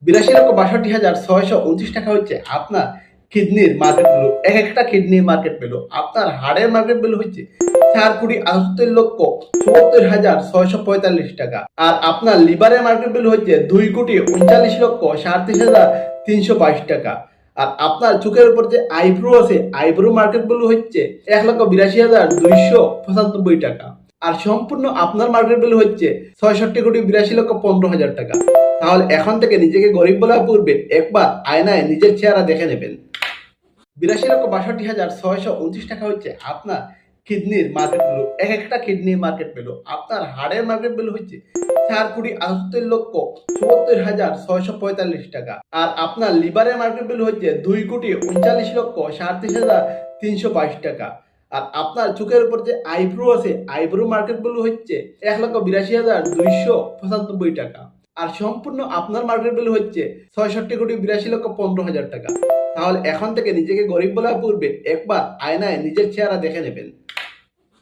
82,62,629 টাকা হচ্ছে আপনার কিডনির মার্কেট ভ্যালু। এক একটা কিডনির মার্কেট ভ্যালু। আপনার হাড়ের মার্কেট ভ্যালু হচ্ছে 4,78,74,645 টাকা। আর আপনার লিভারের মার্কেট ভ্যালু হচ্ছে 2,39,37,322 টাকা। আর আপনার চোখের উপর যে আইব্রো আছে, আইব্রো মার্কেট ভ্যালু হচ্ছে 1,82,295 টাকা। আর সম্পূর্ণ আপনার মার্কেট ভ্যালু হচ্ছে 66,82,15,000 টাকা। তাহলে এখন থেকে নিজেকে গরিব বলার পূর্বে একবার আয়নায় নিজের চেহারা দেখে নেবেন। 82,62,629 টাকা হচ্ছে আপনার কিডনির মার্কেট ভ্যালু। এক একটা কিডনির মার্কেট ভ্যালু। আপনার হাড়ের মার্কেট ভ্যালু হচ্ছে 4,78,74,645 টাকা। আর আপনার লিভারের মার্কেট ভ্যালু হচ্ছে 2,39,37,322 টাকা। আর আপনার চোখের উপর যে আইব্রো আছে, আইব্রো মার্কেট ভ্যালু হচ্ছে 1,82,295 টাকা। আর সম্পূর্ণ আপনার মার্কেট ভ্যালু হচ্ছে 66,82,15,000 টাকা। তাহলে এখন থেকে নিজেকে গরিব বলার পূর্বে একবার আয়নায় নিজের চেহারা দেখে নেবেন।